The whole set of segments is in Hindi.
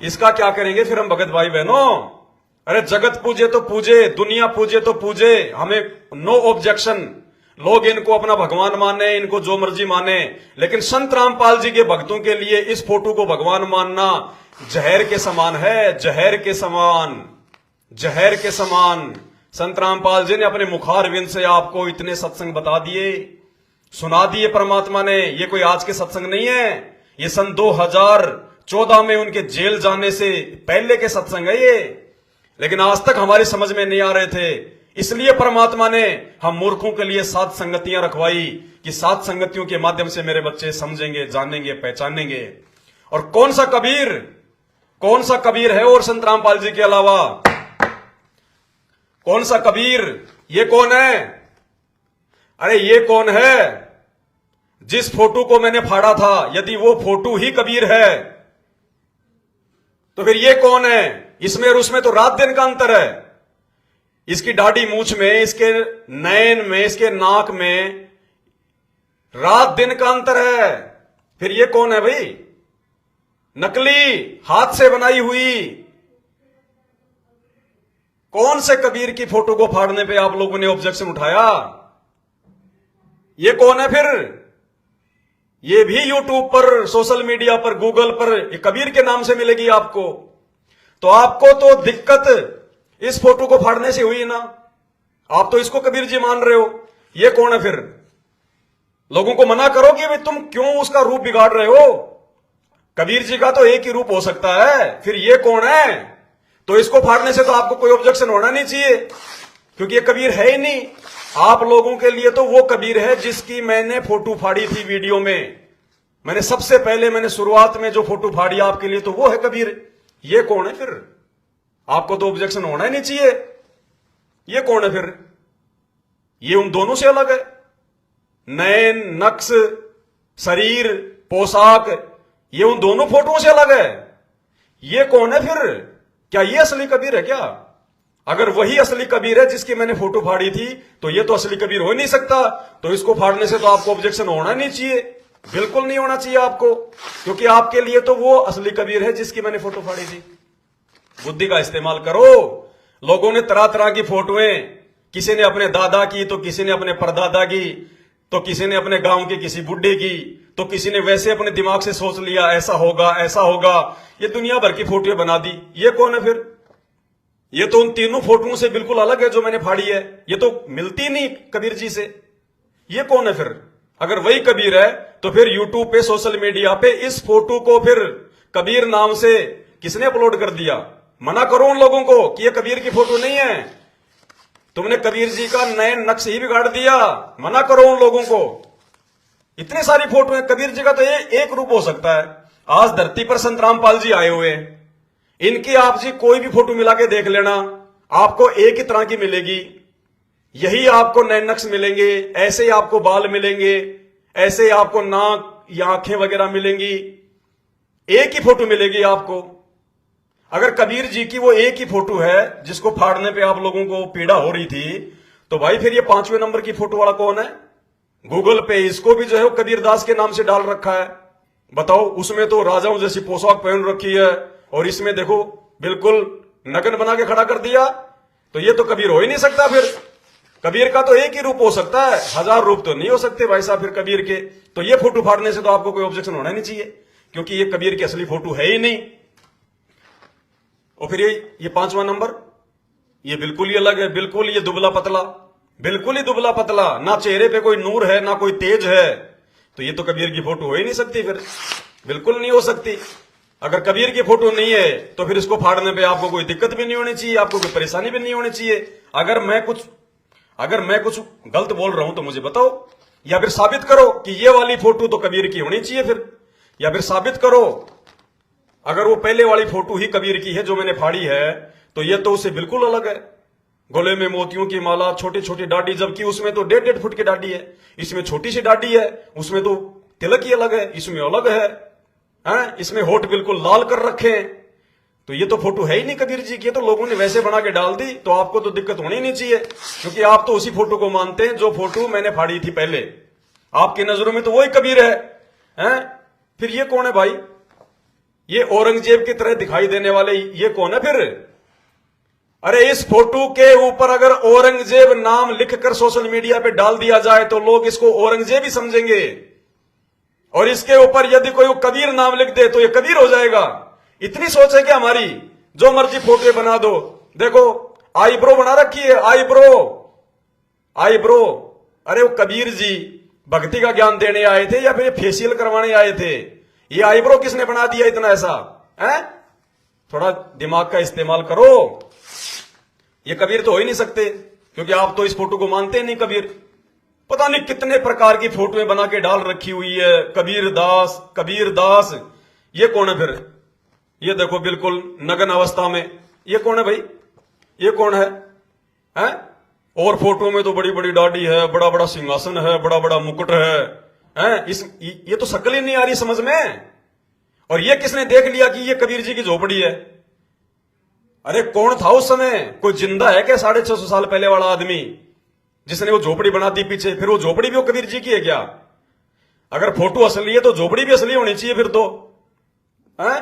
इसका क्या करेंगे फिर हम भगत भाई बहनों? अरे जगत पूजे तो पूजे, दुनिया पूजे तो पूजे, हमें नो ऑब्जेक्शन। लोग इनको अपना भगवान माने, इनको जो मर्जी माने, लेकिन संत रामपाल जी के भक्तों के लिए इस फोटो को भगवान मानना जहर के समान है, जहर के समान, जहर के समान। संत रामपाल जी ने अपने मुखारविंद से आपको इतने सत्संग बता दिए, सुना दिए परमात्मा ने। ये कोई आज के सत्संग नहीं है, ये सन 2014 में उनके जेल जाने से पहले के सत्संग है ये, लेकिन आज तक हमारी समझ में नहीं आ रहे थे। इसलिए परमात्मा ने हम मूर्खों के लिए 7 संगतियां रखवाई कि 7 संगतियों के माध्यम से मेरे बच्चे समझेंगे, जानेंगे, पहचानेंगे। और कौन सा कबीर है और संत रामपाल जी के अलावा? कौन सा कबीर? ये कौन है? अरे ये कौन है? जिस फोटो को मैंने फाड़ा था, यदि वो फोटो ही कबीर है तो फिर ये कौन है? इसमें और उसमें तो रात दिन का अंतर है। इसकी दाढ़ी मूछ में, इसके नयन में, इसके नाक में रात दिन का अंतर है। फिर ये कौन है भाई? नकली, हाथ से बनाई हुई। कौन से कबीर की फोटो को फाड़ने पे आप लोगों ने ऑब्जेक्शन उठाया? ये कौन है फिर? ये भी यूट्यूब पर, सोशल मीडिया पर, गूगल पर ये कबीर के नाम से मिलेगी आपको। तो आपको तो दिक्कत इस फोटो को फाड़ने से हुई ना, आप तो इसको कबीर जी मान रहे हो। ये कौन है फिर? लोगों को मना करो कि भाई तुम क्यों उसका रूप बिगाड़ रहे हो। कबीर जी का तो एक ही रूप हो सकता है, फिर ये कौन है? तो इसको फाड़ने से तो आपको कोई ऑब्जेक्शन होना नहीं चाहिए, क्योंकि ये कबीर है ही नहीं। आप लोगों के लिए तो वो कबीर है जिसकी मैंने फोटो फाड़ी थी वीडियो में। मैंने सबसे पहले, मैंने शुरुआत में जो फोटो फाड़ी आपके लिए, तो वो है कबीर। ये कौन है फिर? आपको तो ऑब्जेक्शन होना ही नहीं चाहिए। ये कौन है फिर? ये उन दोनों से अलग है। नयन, नक्श, शरीर, पोशाक, ये उन दोनों फोटोओं से अलग है। ये कौन है फिर? क्या ये असली कबीर है क्या? अगर वही असली कबीर है जिसकी मैंने फोटो फाड़ी थी, तो ये तो असली कबीर हो ही नहीं सकता। तो इसको फाड़ने से तो आपको ऑब्जेक्शन होना नहीं चाहिए, बिल्कुल नहीं होना चाहिए आपको, क्योंकि आपके लिए तो वो असली कबीर है जिसकी मैंने फोटो फाड़ी थी। बुद्धि का इस्तेमाल करो। लोगों ने तरह तरह की फोटोएं, किसी ने अपने दादा की, तो किसी ने अपने परदादा की, तो किसी ने अपने गांव की किसी बुढ़े की, तो किसी ने वैसे अपने दिमाग से सोच लिया ऐसा होगा, ऐसा होगा। ये दुनिया भर की फोटोएं बना दी। ये कौन है फिर? ये तो उन तीनों फोटोओं से बिल्कुल अलग है जो मैंने फाड़ी है। ये तो मिलती नहीं कबीर जी से। ये कौन है फिर? अगर वही कबीर है तो फिर यूट्यूब पे, सोशल मीडिया पे इस फोटो को फिर कबीर नाम से किसने अपलोड कर दिया? मना करो उन लोगों को कि ये कबीर की फोटो नहीं है। तुमने कबीर जी का नयन नक्श ही बिगाड़ दिया। मना करो उन लोगों को। इतनी सारी फोटो है कबीर जी का, तो ये एक रूप हो सकता है। आज धरती पर संत रामपाल जी आए हुए हैं, इनकी आप जी कोई भी फोटो मिला के देख लेना, आपको एक ही तरह की मिलेगी। यही आपको नयन नक्श मिलेंगे, ऐसे ही आपको बाल मिलेंगे, ऐसे ही आपको नाक या आंखें वगैरह मिलेंगी। एक ही फोटो मिलेगी आपको। अगर कबीर जी की वो एक ही फोटो है जिसको फाड़ने पे आप लोगों को पीड़ा हो रही थी, तो भाई फिर ये 5वें नंबर की फोटो वाला कौन है? गूगल पे इसको भी जो है वो कबीर दास के नाम से डाल रखा है। बताओ, उसमें तो राजाओं जैसी पोशाक पहन रखी है और इसमें देखो बिल्कुल नग्न बना के खड़ा कर दिया। तो ये तो कबीर हो ही नहीं सकता। फिर कबीर का तो एक ही रूप हो सकता है, 1000 रूप तो नहीं हो सकते भाई साहब फिर कबीर के। तो ये फोटो फाड़ने से तो आपको कोई ऑब्जेक्शन होना नहीं चाहिए, क्योंकि ये कबीर की असली फोटो है ही नहीं। और फिर ये 5वां नंबर, ये बिल्कुल ही अलग है। बिल्कुल ये दुबला पतला, बिल्कुल ही दुबला पतला, ना चेहरे पे कोई नूर है ना कोई तेज है। तो ये तो कबीर की फोटो हो ही नहीं सकती, फिर बिल्कुल नहीं हो सकती। अगर कबीर की फोटो नहीं है तो फिर इसको फाड़ने पे आपको कोई दिक्कत भी नहीं होनी चाहिए, आपको कोई परेशानी भी नहीं होनी चाहिए। अगर मैं कुछ गलत बोल रहा हूं तो मुझे बताओ, या फिर साबित करो कि ये वाली फोटो तो कबीर की होनी चाहिए फिर, या फिर साबित करो अगर वो पहले वाली फोटो ही कबीर की है जो मैंने फाड़ी है, तो ये तो उससे बिल्कुल अलग है। गले में मोतियों की माला, छोटी छोटी डाडी, जबकि उसमें तो 1.5 फुट की डाडी है, इसमें छोटी सी डाडी है। उसमें तो तिलक ही अलग है, इसमें अलग है, इसमें होठ बिल्कुल लाल कर रखे हैं। तो ये तो फोटो है ही नहीं कबीर जी की, तो लोगों ने वैसे बना के डाल दी। तो आपको तो दिक्कत होनी नहीं चाहिए, क्योंकि आप तो उसी फोटो को मानते हैं जो फोटो मैंने फाड़ी थी पहले। आपकी नजरों में तो वही कबीर है। फिर ये कौन है भाई? ये औरंगजेब की तरह दिखाई देने वाले ये कौन है फिर? अरे इस फोटो के ऊपर अगर औरंगजेब नाम लिखकर सोशल मीडिया पे डाल दिया जाए तो लोग इसको औरंगजेब ही समझेंगे, और इसके ऊपर यदि कोई कबीर नाम लिख दे तो ये कबीर हो जाएगा। इतनी सोच है कि हमारी जो मर्जी फोटो बना दो। देखो आईब्रो बना रखी है, आईब्रो आईब्रो। अरे वो कबीर जी भक्ति का ज्ञान देने आए थे या फिर फेशियल करवाने आए थे? ये आईब्रो किसने बना दिया इतना ऐसा है? थोड़ा दिमाग का इस्तेमाल करो। ये कबीर तो हो ही नहीं सकते, क्योंकि आप तो इस फोटो को मानते नहीं कबीर। पता नहीं कितने प्रकार की फोटोएं बना के डाल रखी हुई है, कबीर दास कबीर दास। ये कौन है फिर? ये देखो बिल्कुल नग्न अवस्था में, ये कौन है भाई? ये कौन है? हैं? और फोटो में तो बड़ी बड़ी दाढ़ी है, बड़ा बड़ा सिंहासन है, बड़ा बड़ा मुकुट है, हैं? ये तो शक्ल ही नहीं आ रही समझ में। और ये किसने देख लिया कि ये कबीर जी की झोपड़ी है? अरे कौन था उस समय? कोई जिंदा है क्या 650 साल पहले वाला आदमी जिसने वो झोपड़ी बना दी पीछे? फिर वो झोपड़ी भी वो कबीर जी की है क्या? अगर फोटो असली है तो झोपड़ी भी असली होनी चाहिए फिर तो, हैं?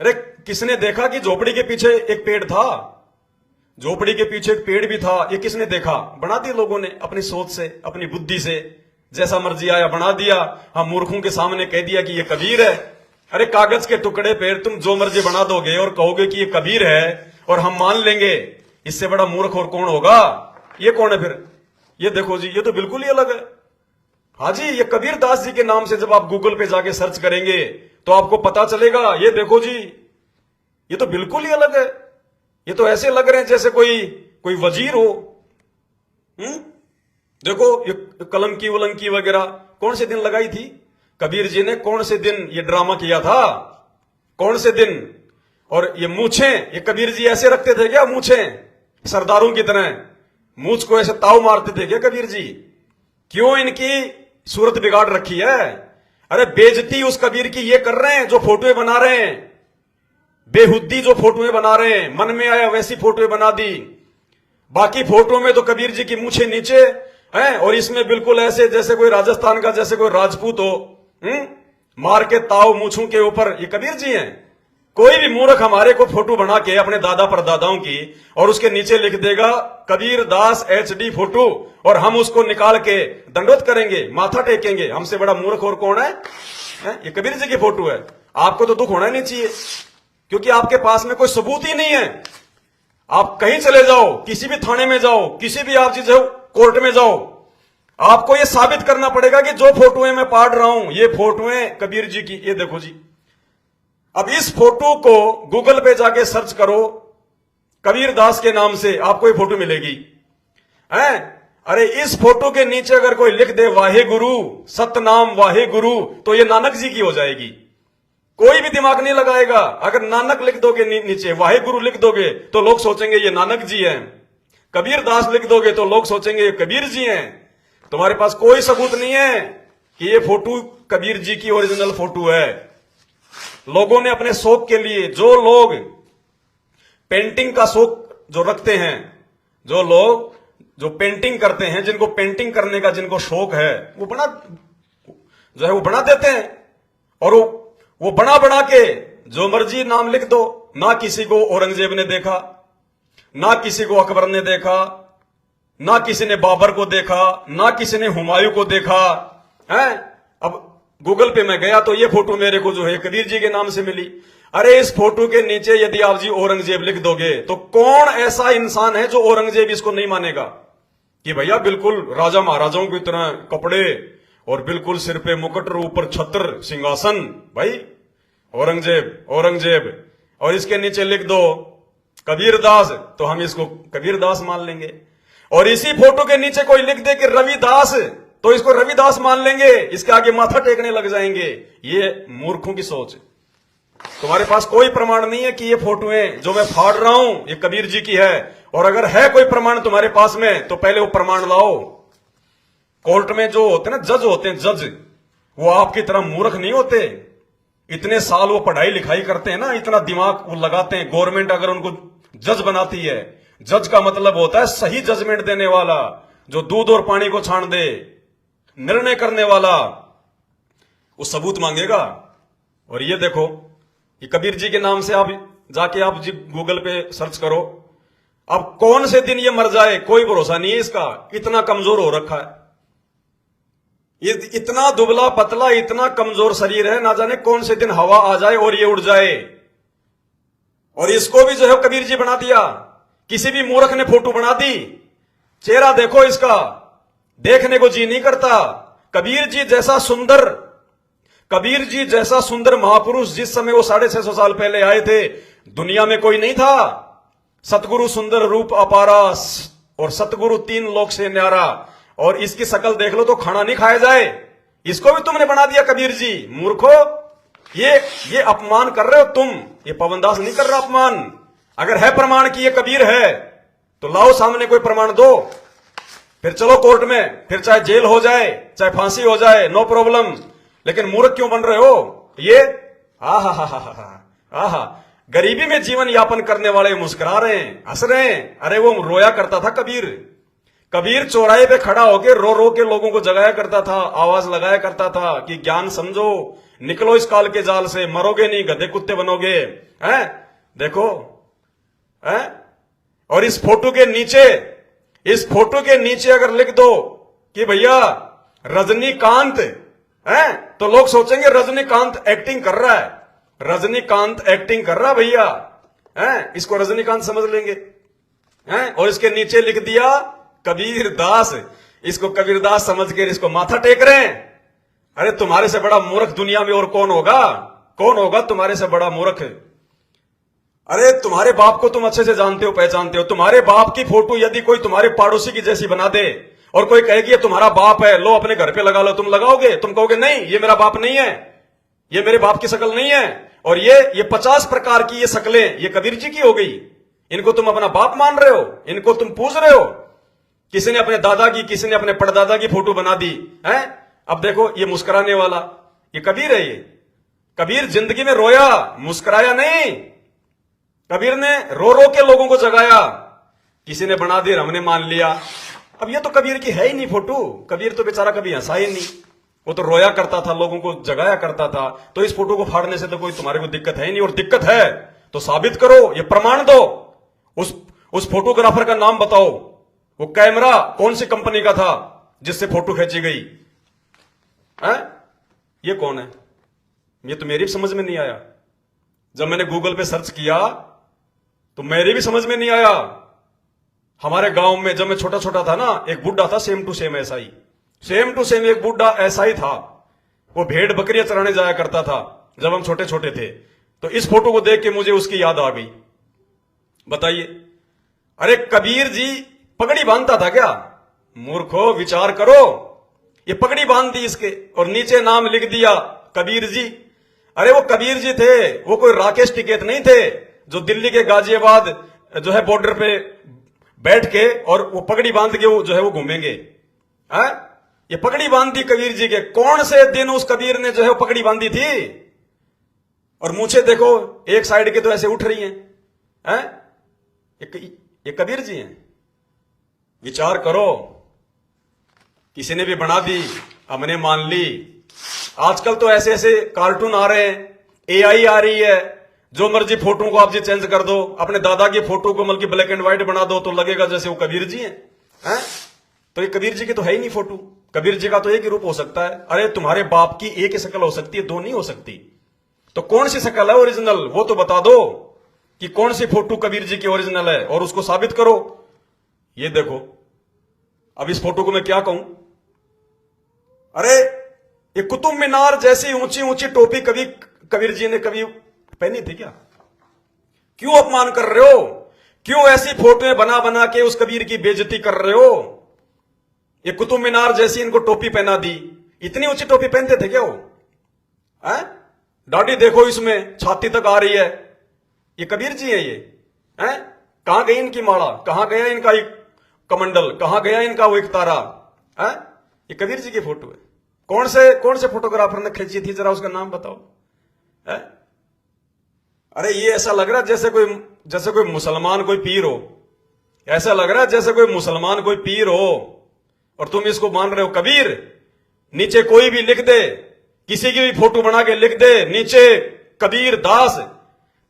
अरे किसने देखा कि झोपड़ी के पीछे एक पेड़ था? झोपड़ी के पीछे एक पेड़ भी था, ये किसने देखा? बना दी लोगों ने अपनी सोच से, अपनी बुद्धि से, जैसा मर्जी आया बना दिया। हम मूर्खों के सामने कह दिया कि ये कबीर है। अरे कागज के टुकड़े पे तुम जो मर्जी बना दोगे और कहोगे कि ये कबीर है और हम मान लेंगे। इससे बड़ा मूर्ख और कौन होगा? ये कौन है फिर? ये देखो जी, ये तो बिल्कुल ही अलग है। हाँ जी, ये कबीर दास जी के नाम से जब आप गूगल पे जाके सर्च करेंगे तो आपको पता चलेगा। ये देखो जी, ये तो बिल्कुल ही अलग है। ये तो ऐसे लग रहे हैं जैसे कोई वजीर हो। देखो ये कलंकी वलंकी वगैरह कौन से दिन लगाई थी कबीर जी ने? कौन से दिन ये ड्रामा किया था? कौन से दिन? और ये मूछें, ये कबीर जी ऐसे रखते थे क्या मूछें? सरदारों की तरह मूछ को ऐसे ताव मारते थे क्या कबीर जी? क्यों इनकी सूरत बिगाड़ रखी है? अरे बेइज्जती उस कबीर की ये कर रहे हैं जो फोटोएं बना रहे हैं, बेहुद्दी जो फोटोएं बना रहे हैं, मन में आया वैसी फोटोएं बना दी। बाकी फोटो में तो कबीर जी की मूछें नीचे हैं और इसमें बिल्कुल ऐसे जैसे कोई राजस्थान का जैसे कोई राजपूत हो, मार के ताव मूछों के ऊपर। ये कबीर जी हैं? कोई भी मूर्ख हमारे को फोटो बना के अपने दादा परदादाओं की और उसके नीचे लिख देगा कबीर दास HD फोटो, और हम उसको निकाल के दंडोत करेंगे, माथा टेकेंगे। हमसे बड़ा मूर्ख और कौन है? ये कबीर जी की फोटो है। आपको तो दुख होना नहीं चाहिए, क्योंकि आपके पास में कोई सबूत ही नहीं है। आप कहीं चले जाओ, किसी भी थाने में जाओ, किसी भी आप चीज कोर्ट में जाओ, आपको यह साबित करना पड़ेगा कि जो फोटोएं मैं पढ़ रहा हूं ये फोटोएं कबीर जी की। ये देखो जी, अब इस फोटो को गूगल पे जाके सर्च करो कबीर दास के नाम से, आपको ये फोटो मिलेगी। अरे इस फोटो के नीचे अगर कोई लिख दे वाहे गुरु, सतनाम वाहे गुरु, तो ये नानक जी की हो जाएगी। कोई भी दिमाग नहीं लगाएगा। अगर नानक लिख दोगे नीचे, वाहे गुरु लिख दोगे तो लोग सोचेंगे ये नानक जी हैं। कबीर दास लिख दोगे तो लोग सोचेंगे ये कबीर जी हैं। तुम्हारे पास कोई सबूत नहीं है कि ये फोटो कबीर जी की ओरिजिनल फोटो है। लोगों ने अपने शौक के लिए, जो लोग पेंटिंग का शौक जो रखते हैं, जो लोग जो पेंटिंग करते हैं, जिनको पेंटिंग करने का जिनको शौक है, वो बना देते हैं। और वो बना बना के जो मर्जी नाम लिख दो। ना किसी को औरंगजेब ने देखा, ना किसी को अकबर ने देखा, ना किसी ने बाबर को देखा, ना किसी ने हुमायूं को देखा है। अब गूगल पे मैं गया तो ये फोटो मेरे को जो है कबीर जी के नाम से मिली। अरे इस फोटो के नीचे यदि आप जी औरंगजेब लिख दोगे तो कौन ऐसा इंसान है जो औरंगजेब इसको नहीं मानेगा कि भैया बिल्कुल राजा महाराजाओं की तरह कपड़े और बिल्कुल सिर पे मुकुट, ऊपर छत्र सिंहासन, भाई औरंगजेब औरंगजेब। और इसके नीचे लिख दो कबीर दास, तो हम इसको कबीर दास मान लेंगे। और इसी फोटो के नीचे कोई लिख दे कि रविदास, तो इसको रविदास मान लेंगे, इसके आगे माथा टेकने लग जाएंगे। ये मूर्खों की सोच। तुम्हारे पास कोई प्रमाण नहीं है कि ये फोटोएं जो मैं फाड़ रहा हूं ये कबीर जी की है। और अगर है कोई प्रमाण तुम्हारे पास में तो पहले वो प्रमाण लाओ। कोर्ट में जो होते हैं ना जज होते हैं, जज, वो आपकी तरह मूर्ख नहीं होते। इतने साल वो पढ़ाई लिखाई करते हैं ना, इतना दिमाग वो लगाते हैं। गवर्नमेंट अगर उनको जज बनाती है, जज का मतलब होता है सही जजमेंट देने वाला, जो दूध और पानी को छान दे, निर्णय करने वाला। वो सबूत मांगेगा। और ये देखो ये कबीर जी के नाम से आप जाके आप जी गूगल पे सर्च करो। अब कौन से दिन ये मर जाए कोई भरोसा नहीं है इसका, इतना कमजोर हो रखा है। ये इतना दुबला पतला, इतना कमजोर शरीर है, ना जाने कौन से दिन हवा आ जाए और ये उड़ जाए। और इसको भी जो है कबीर जी बना दिया, किसी भी मूर्ख ने फोटो बना दी। चेहरा देखो इसका, देखने को जी नहीं करता। कबीर जी जैसा सुंदर महापुरुष जिस समय वो 650 साल पहले आए थे, दुनिया में कोई नहीं था। सतगुरु सुंदर रूप अपारा और सतगुरु 3 लोक से न्यारा। और इसकी शकल देख लो तो खाना नहीं खाया जाए, इसको भी तुमने बना दिया कबीर जी। मूर्खो, ये अपमान कर रहे हो तुम, ये पवनदास नहीं कर रहा अपमान। अगर है प्रमाण कि ये कबीर है तो लाओ सामने कोई प्रमाण दो, फिर चलो कोर्ट में, फिर चाहे जेल हो जाए चाहे फांसी हो जाए, नो प्रॉब्लम। लेकिन मूर्ख क्यों बन रहे हो? ये आहा गरीबी में जीवन यापन करने वाले मुस्कुरा रहे हैं, हंस रहे हैं। अरे वो रोया करता था कबीर चौराहे पे खड़ा होकर रो रो के लोगों को जगाया करता था, आवाज लगाया करता था कि ज्ञान समझो, निकलो इस काल के जाल से, मरोगे नहीं, गधे कुत्ते बनोगे। हैं देखो, हैं? और इस फोटो के नीचे अगर लिख दो कि भैया रजनीकांत है, तो लोग सोचेंगे रजनीकांत एक्टिंग कर रहा है, रजनीकांत एक्टिंग कर रहा भैया है, इसको रजनीकांत समझ लेंगे। हैं? और इसके नीचे लिख दिया कबीर दास, इसको कबीर दास समझ के इसको माथा टेक रहे हैं। अरे तुम्हारे से बड़ा मूर्ख दुनिया में और कौन होगा तुम्हारे से बड़ा मूर्ख? अरे तुम्हारे बाप को तुम अच्छे से जानते हो, पहचानते हो। तुम्हारे बाप की फोटो यदि कोई तुम्हारे पड़ोसी की जैसी बना दे और कोई कहेगी ये तुम्हारा बाप है, लो अपने घर पे लगा लो, तुम लगाओगे? तुम कहोगे नहीं, ये मेरा बाप नहीं है, ये मेरे बाप की शक्ल नहीं है। और ये 50 प्रकार की ये शक्लें ये कबीर जी की हो गई। इनको तुम अपना बाप मान रहे हो, इनको तुम पूज रहे हो। किसी ने अपने दादा की, किसी ने अपने परदादा की फोटो बना दी है। अब देखो ये मुस्कुराने वाला, ये कबीर है। ये कबीर जिंदगी में रोया, मुस्कुराया नहीं। कबीर ने रो रो के लोगों को जगाया। किसी ने बना दी, हमने मान लिया। अब ये तो कबीर की है ही नहीं फोटो। कबीर तो बेचारा कभी हंसा ही नहीं, वो तो रोया करता था, लोगों को जगाया करता था। तो इस फोटो को फाड़ने से तो कोई तुम्हारे को दिक्कत है ही नहीं। और दिक्कत है तो साबित करो, ये प्रमाण दो। उस फोटोग्राफर का नाम बताओ, वो कैमरा कौन सी कंपनी का था जिससे फोटो खींची गई है? ये कौन है? ये तो मेरी भी समझ में नहीं आया। जब मैंने गूगल पे सर्च किया तो मेरी भी समझ में नहीं आया। हमारे गांव में जब मैं छोटा छोटा था ना, एक बुढ़ा था सेम टू सेम ऐसा ही, सेम टू सेम एक बुढ़ा ऐसा ही था। वो भेड़ बकरियां चराने जाया करता था जब हम छोटे छोटे थे। तो इस फोटो को देख के मुझे उसकी याद आ गई। बताइए, अरे कबीर जी पगड़ी बांधता था क्या? मूर्खो, विचार करो। ये पगड़ी बांध दी इसके और नीचे नाम लिख दिया कबीर जी। अरे वो कबीर जी थे, वो कोई राकेश टिकैत नहीं थे जो दिल्ली के गाजियाबाद जो है बॉर्डर पे बैठ के और वो पगड़ी बांध के वो जो है वो घूमेंगे। ये पगड़ी बांध दी कबीर जी के। कौन से दिन उस कबीर ने जो है वो पगड़ी बांधी थी? और मूछे देखो एक साइड के तो ऐसे उठ रही हैं। ये कबीर जी हैं। विचार करो, किसी ने भी बना दी, हमने मान ली। आजकल तो ऐसे ऐसे कार्टून आ रहे हैं, एआई आ रही है, जो मर्जी फोटो को आप जी चेंज कर दो, अपने दादा की फोटो को बल्कि ब्लैक एंड व्हाइट बना दो तो लगेगा जैसे वो कबीर जी हैं। तो ये कबीर जी की तो है ही नहीं फोटो। कबीर जी का तो एक ही रूप हो सकता है। अरे तुम्हारे बाप की एक ही शक्ल हो सकती है, दो नहीं हो सकती। तो कौन सी शक्ल है ओरिजिनल, वो तो बता दो कि कौन सी फोटो कबीर जी की ओरिजिनल है और उसको साबित करो। ये देखो, अब इस फोटो को मैं क्या कहूं? अरे ये कुतुब मीनार जैसी ऊंची ऊंची टोपी कभी कबीर जी ने कभी पहनी थी क्या? क्यों अपमान कर रहे हो? क्यों ऐसी फोटोएं बना बना के उस कबीर की बेइज्जती कर रहे हो? ये कुतुब मीनार जैसी इनको टोपी पहना दी। इतनी ऊंची टोपी पहनते थे क्या वो? दाढ़ी देखो इसमें छाती तक आ रही है। ये कबीर जी है ये? कहां गई इनकी माला, कहां गया इनका एक कमंडल, कहां गया इनका वो एक तारा? ये कबीर जी की फोटो है। कौन से फोटोग्राफर ने खींची थी, जरा उसका नाम बताओ। अरे ये ऐसा लग रहा है जैसे कोई मुसलमान कोई पीर हो। ऐसा लग रहा है जैसे कोई मुसलमान कोई पीर हो और तुम इसको मान रहे हो कबीर। नीचे कोई भी लिख दे, किसी की भी फोटो बना के लिख दे, नीचे कबीर दास,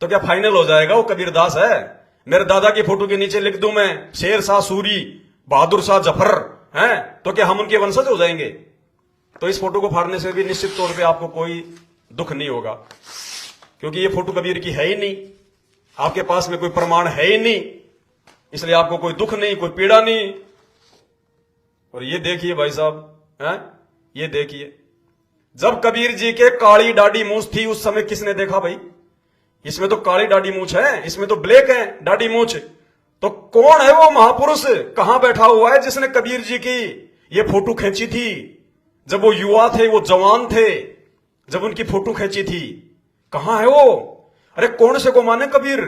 तो क्या फाइनल हो जाएगा वो कबीर दास है? मेरे दादा की फोटो के नीचे लिख दूं मैं शेर शाह सूरी, बहादुर शाह जफर, हैं, तो क्या हम उनके वंशज हो जाएंगे? तो इस फोटो को फाड़ने से भी निश्चित तौर पे आपको कोई दुख नहीं होगा, क्योंकि ये फोटो कबीर की है ही नहीं, आपके पास में कोई प्रमाण है ही नहीं, इसलिए आपको कोई दुख नहीं, कोई पीड़ा नहीं। और ये देखिए भाई साहब, हैं, ये देखिए, जब कबीर जी के काली दाढ़ी मूछ थी उस समय किसने देखा भाई? इसमें तो काली दाढ़ी मूछ है, इसमें तो ब्लैक है दाढ़ी मूछ। तो कौन है वो महापुरुष, कहां बैठा हुआ है जिसने कबीर जी की ये फोटो खींची थी? जब वो युवा थे, वो जवान थे, जब उनकी फोटो खींची थी, कहां है वो? अरे कौन से को माने कबीर?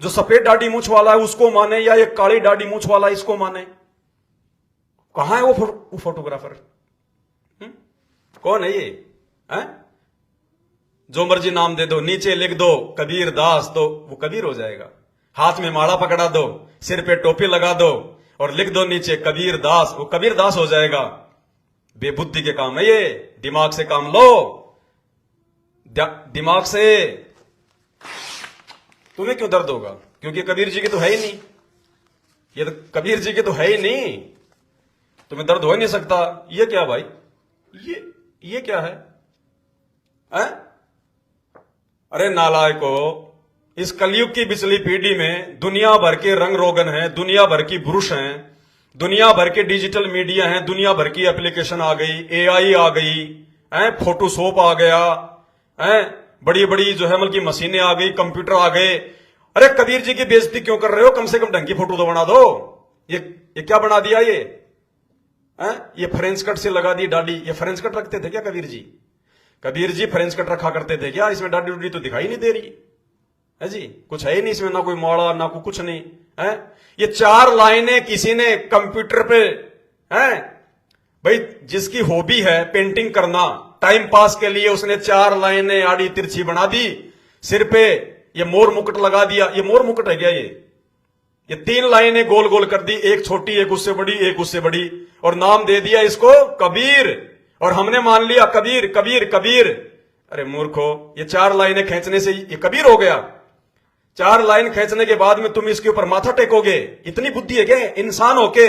जो सफेद दाढ़ी मूछ वाला है उसको माने, या ये काली दाढ़ी मूछ वाला इसको माने? कहां है वो फोटोग्राफर? कौन है ये? है? जो मर्जी नाम दे दो, नीचे लिख दो कबीर दास, तो वो कबीर हो जाएगा। हाथ में माला पकड़ा दो, सिर पे टोपी लगा दो और लिख दो नीचे कबीर दास, वो कबीर दास हो जाएगा। बेबुद्धि के काम है ये, दिमाग से काम लो, दिमाग से। तुम्हें क्यों दर्द होगा? क्योंकि कबीर जी की तो है ही नहीं, ये तो कबीर जी की तो है ही नहीं, तुम्हें दर्द हो ही नहीं सकता। ये क्या भाई, ये क्या है? अरे नालायको, इस कलयुग की पिछली पीढ़ी में दुनिया भर के रंग रोगन हैं, दुनिया भर की ब्रुश हैं, दुनिया भर के डिजिटल मीडिया हैं, दुनिया भर की एप्लीकेशन आ गई, एआई आ गई, फोटोशॉप आ गया, बड़ी बड़ी जो है मतलब मशीनें आ गई, कंप्यूटर आ गए। अरे कबीर जी की बेइज्जती क्यों कर रहे हो? कम से कम ढंग की फोटो तो बना दो। ये क्या बना दिया ये फ्रेंच कट से लगा दी दाढ़ी। ये फ्रेंच कट रखते थे क्या कबीर जी? कबीर जी फ्रेंच कट रखा करते थे क्या? इसमें दाढ़ी उड़ी तो दिखाई नहीं दे रही है जी, कुछ है ही नहीं इसमें, ना कोई मोड़ा ना कोई कुछ नहीं है। ये 4 लाइनें किसी ने कंप्यूटर पे, है भाई, जिसकी हॉबी है पेंटिंग करना, टाइम पास के लिए उसने 4 लाइनें आड़ी तिरछी बना दी, सिर पे ये मोर मुकुट लगा दिया। ये मोर मुकुट है क्या? ये 3 लाइनें गोल गोल कर दी, एक छोटी, एक उससे बड़ी, एक उससे बड़ी, और नाम दे दिया इसको कबीर। और हमने मान लिया कबीर कबीर कबीर। अरे मूर्खो, ये 4 लाइनें खींचने से ये कबीर हो गया? 4 लाइन खींचने के बाद में तुम इसके ऊपर माथा टेकोगे? इतनी बुद्धि है क्या इंसान होके?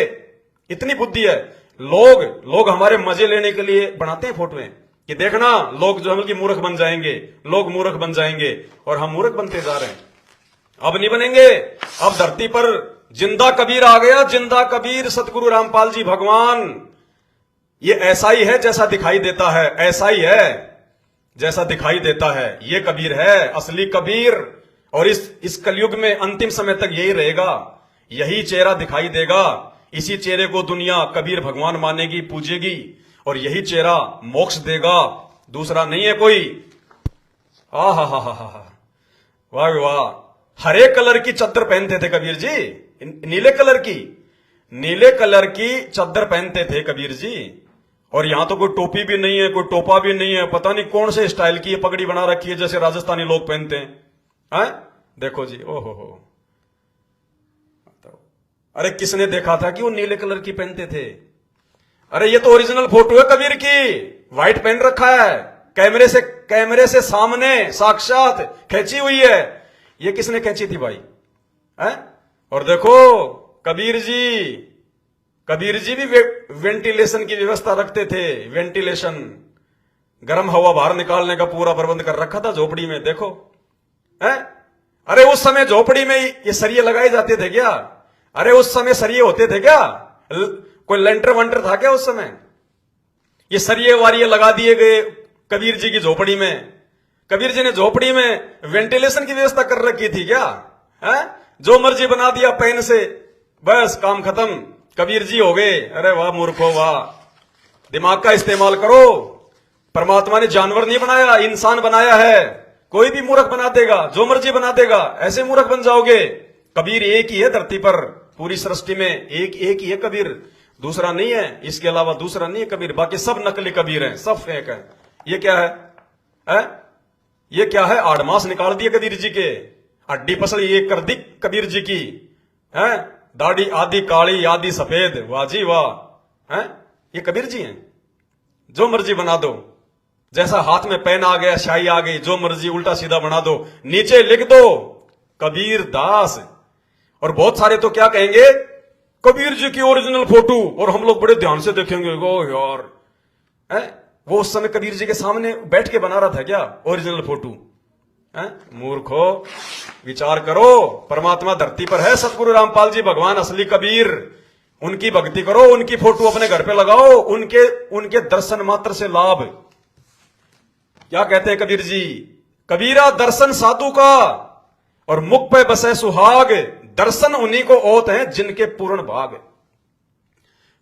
इतनी बुद्धि है? लोग हमारे मजे लेने के लिए बनाते हैं फोटोएं कि देखना लोग जो है कि मूर्ख बन जाएंगे, लोग मूर्ख बन जाएंगे, और हम मूर्ख बनते जा रहे हैं। अब नहीं बनेंगे। अब धरती पर जिंदा कबीर आ गया, जिंदा कबीर सतगुरु रामपाल जी भगवान। ये ऐसा ही है जैसा दिखाई देता है, ऐसा ही है जैसा दिखाई देता है। ये कबीर है, असली कबीर। और इस कलयुग में अंतिम समय तक यही रहेगा, यही चेहरा दिखाई देगा। इसी चेहरे को दुनिया कबीर भगवान मानेगी, पूजेगी, और यही चेहरा मोक्ष देगा, दूसरा नहीं है कोई। हा हा हा हा हा, वाह वाह। हरे कलर की चद्दर पहनते थे कबीर जी, नीले कलर की चद्दर पहनते थे कबीर जी। और यहां तो कोई टोपी भी नहीं है, कोई टोपा भी नहीं है, पता नहीं कौन से स्टाइल की पगड़ी बना रखी है जैसे राजस्थानी लोग पहनते हैं। देखो जी, ओहो हो। अरे किसने देखा था कि वो नीले कलर की पहनते थे? अरे ये तो ओरिजिनल फोटो है कबीर की, व्हाइट पहन रखा है, कैमरे से सामने साक्षात खींची हुई है। ये किसने खींची थी भाई? और देखो कबीर जी भी वेंटिलेशन की व्यवस्था रखते थे। वेंटिलेशन, गर्म हवा बाहर निकालने का पूरा प्रबंध कर रखा था झोपड़ी में। देखो अरे उस समय झोपड़ी में ये सरिये लगाए जाते थे क्या? अरे उस समय सरिये होते थे क्या? कोई लेंटर वंटर था क्या उस समय? ये सरिये वारिये लगा दिए गए कबीर जी की झोपड़ी में। कबीर जी ने झोपड़ी में वेंटिलेशन की व्यवस्था कर रखी थी क्या? जो मर्जी बना दिया पेन से, बस काम खत्म, कबीर जी हो गए। अरे वाह मूर्खो वाह, दिमाग का इस्तेमाल करो। परमात्मा ने जानवर नहीं बनाया, इंसान बनाया है। कोई भी मूर्ख बना देगा, जो मर्जी बना देगा, ऐसे मूर्ख बन जाओगे। कबीर एक ही है धरती पर, पूरी सृष्टि में एक ही है कबीर, दूसरा नहीं है। इसके अलावा दूसरा नहीं है कबीर, बाकी सब नकली कबीर हैं, सब फेक है। ये क्या है? ये क्या है? आड़मास निकाल दिए कबीर जी के, हड्डी पसली ये कर दी कबीर जी की, दाढ़ी आधी काली आधी सफेद, वाह जी वाह। ये कबीर जी हैं, जो मर्जी बना दो। जैसा हाथ में पेन आ गया, स्याही आ गई, जो मर्जी उल्टा सीधा बना दो, नीचे लिख दो कबीर दास। और बहुत सारे तो क्या कहेंगे, कबीर जी की ओरिजिनल फोटो, और हम लोग बड़े ध्यान से देखेंगे, ओ यार वो उस समय कबीर जी के सामने बैठ के बना रहा था क्या ओरिजिनल फोटो? मूर्खो, विचार करो, परमात्मा धरती पर है, सतगुरु रामपाल जी भगवान असली कबीर, उनकी भक्ति करो, उनकी फोटो अपने घर पे लगाओ, उनके दर्शन मात्र से लाभ। क्या कहते हैं कबीर जी, कबीरा दर्शन साधु का और मुख पे बसे सुहाग, दर्शन उन्हीं को ओत हैं जिनके पूर्ण भाग।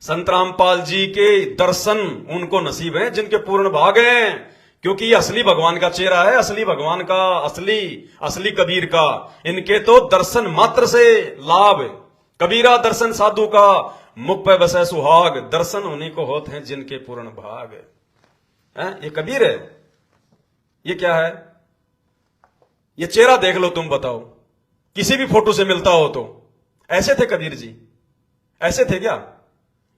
संत रामपाल जी के दर्शन उनको नसीब हैं जिनके पूर्ण भाग हैं, क्योंकि ये असली भगवान का चेहरा है, असली भगवान का, असली कबीर का। इनके तो दर्शन मात्र से लाभ। कबीरा दर्शन साधु का, मुख पे बसे सुहाग, दर्शन उन्हीं को होते हैं जिनके पूर्ण भाग। ये कबीर है, ये क्या है? ये चेहरा देख लो, तुम बताओ, किसी भी फोटो से मिलता हो तो ऐसे थे कबीर जी? ऐसे थे क्या?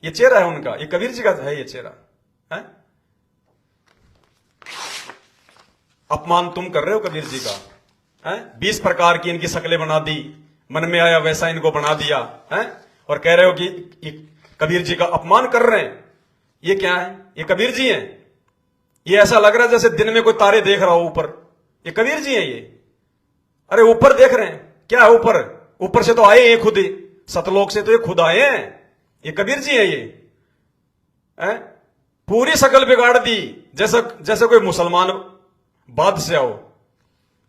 ये चेहरा है उनका, ये कबीर जी का है ये चेहरा है? अपमान तुम कर रहे हो कबीर जी का, 20 प्रकार की इनकी शक्लें बना दी, मन में आया वैसा इनको बना दिया, और कह रहे हो कि कबीर जी का अपमान कर रहे हैं। ये क्या है? ये कबीर जी हैं? ये ऐसा लग रहा है जैसे दिन में कोई तारे देख रहा हो ऊपर, ये कबीर जी हैं ये? अरे ऊपर देख रहे हैं, क्या है ऊपर? ऊपर से तो आए हैं खुद ही, सतलोक से तो ये खुद आए हैं, ये कबीर जी हैं ये? पूरी शक्ल बिगाड़ दी, जैसे कोई मुसलमान बादशाह हो,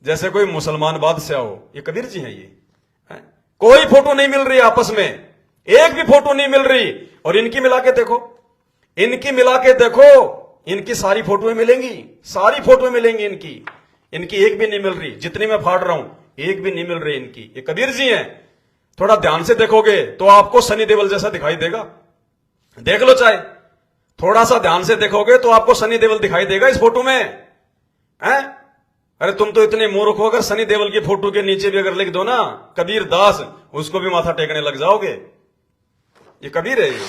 जैसे कोई मुसलमान बादशाह हो, ये कबीर जी हैं ये? कोई फोटो नहीं मिल रही आपस में, एक भी फोटो नहीं मिल रही। और इनकी मिला के देखो, इनकी मिला के देखो, इनकी सारी फोटोएं मिलेंगी, सारी फोटोएं मिलेंगी इनकी एक भी नहीं मिल रही। जितनी मैं फाड़ रहा हूं एक भी नहीं मिल रही इनकी। ये कबीर जी हैं। थोड़ा ध्यान से देखोगे तो आपको सनी देओल जैसा दिखाई देगा, देख लो चाहे, थोड़ा सा ध्यान से देखोगे तो आपको सनी देओल दिखाई देगा इस फोटो में। अरे तुम तो इतने मूर्ख हो, अगर सनी देओल की फोटो के नीचे भी अगर लिख दो ना कबीर दास, उसको भी माथा टेकने लग जाओगे। ये कबीर है ये?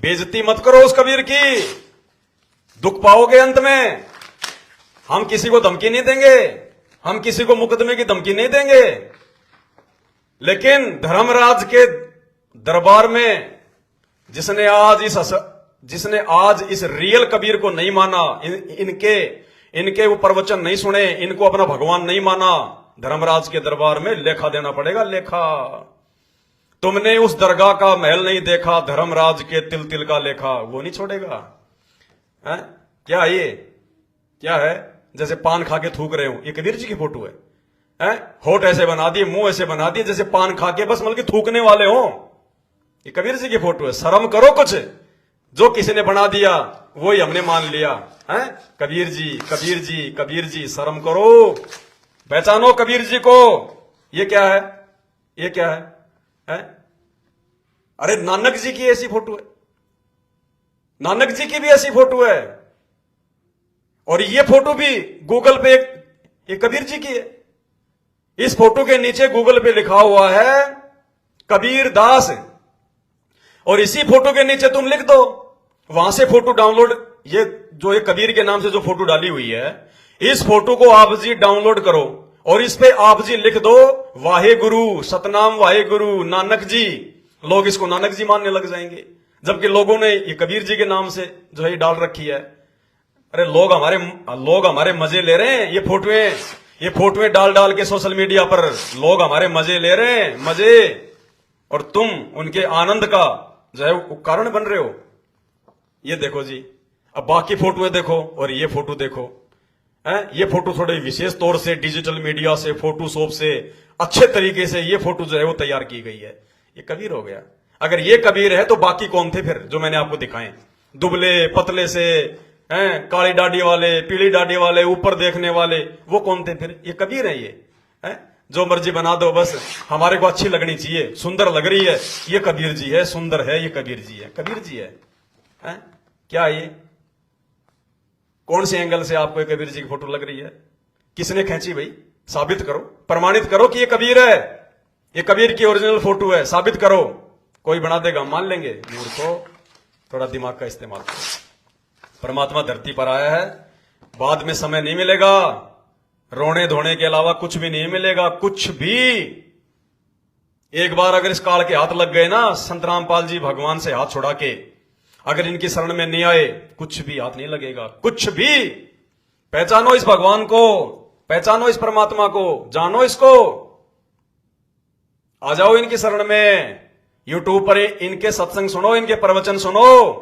बेइज्जती मत करो उस कबीर की, दुख पाओगे अंत में। हम किसी को धमकी नहीं देंगे, हम किसी को मुकदमे की धमकी नहीं देंगे, लेकिन धर्मराज के दरबार में जिसने आज इस रियल कबीर को नहीं माना, इनके वो प्रवचन नहीं सुने, इनको अपना भगवान नहीं माना, धर्मराज के दरबार में लेखा देना पड़ेगा, लेखा। तुमने उस दरगाह का महल नहीं देखा, धर्मराज के तिल तिल का लेखा वो नहीं छोड़ेगा। क्या ये क्या है? जैसे पान खा के थूक रहे हो, ये कबीर जी की फोटो है? होठ ऐसे बना दिए, मुंह ऐसे बना दिए जैसे पान खा के बस मतलब थूकने वाले हो। ये कबीर जी की फोटो है। शर्म करो कुछ, जो किसी ने बना दिया वही हमने मान लिया। कबीर जी कबीर जी कबीर जी, शर्म करो, पहचानो कबीर जी को। ये क्या है? ये क्या है? अरे नानक जी की ऐसी फोटो है, नानक जी की भी ऐसी फोटो है, और ये फोटो भी गूगल पे ये कबीर जी की है। इस फोटो के नीचे गूगल पे लिखा हुआ है कबीर दास, और इसी फोटो के नीचे तुम लिख दो, वहां से फोटो डाउनलोड, ये कबीर के नाम से जो फोटो डाली हुई है, इस फोटो को आप जी डाउनलोड करो और इस पे आप जी लिख दो वाहे गुरु, सतनाम वाहे गुरु नानक जी। लोग इसको नानक जी मानने लग जाएंगे, जबकि लोगों ने ये कबीर जी के नाम से जो है ये डाल रखी है। अरे लोग हमारे मजे ले रहे हैं, ये फोटोएं डाल के सोशल मीडिया पर लोग हमारे मजे ले रहे हैं, मजे, और तुम उनके आनंद का जो है कारण बन रहे हो। ये देखो जी, अब बाकी फोटोएं देखो और ये फोटो देखो। ये फोटो थोड़े विशेष तौर से डिजिटल मीडिया से, फोटोशॉप से अच्छे तरीके से ये फोटो जो है वो तैयार की गई है। ये कबीर हो गया। अगर ये कबीर है तो बाकी कौन थे फिर जो मैंने आपको दिखाए? दुबले पतले से, काली डाडी वाले, पीली डाडी वाले, ऊपर देखने वाले, वो कौन थे फिर? ये कबीर है ये? जो मर्जी बना दो, बस हमारे को अच्छी लगनी चाहिए, सुंदर लग रही है, ये कबीर जी है, सुंदर है, ये कबीर जी है, कबीर जी है। क्या ये कौन से एंगल से आपको कबीर जी की फोटो लग रही है? किसने खींची भाई? साबित करो, प्रमाणित करो कि ये कबीर है, ये कबीर की ओरिजिनल फोटो है, साबित करो। कोई बना देगा, मान लेंगे। मूर्खों, थोड़ा दिमाग का इस्तेमाल करो। परमात्मा धरती पर आया है, बाद में समय नहीं मिलेगा, रोने धोने के अलावा कुछ भी नहीं मिलेगा, कुछ भी। एक बार अगर इस काल के हाथ लग गए ना, संत रामपाल जी भगवान से हाथ छुड़ा के अगर इनकी शरण में नहीं आए, कुछ भी हाथ नहीं लगेगा, कुछ भी। पहचानो इस भगवान को, पहचानो इस परमात्मा को, जानो इसको, आ जाओ इनकी शरण में। यूट्यूब पर इनके सत्संग सुनो, इनके प्रवचन सुनो।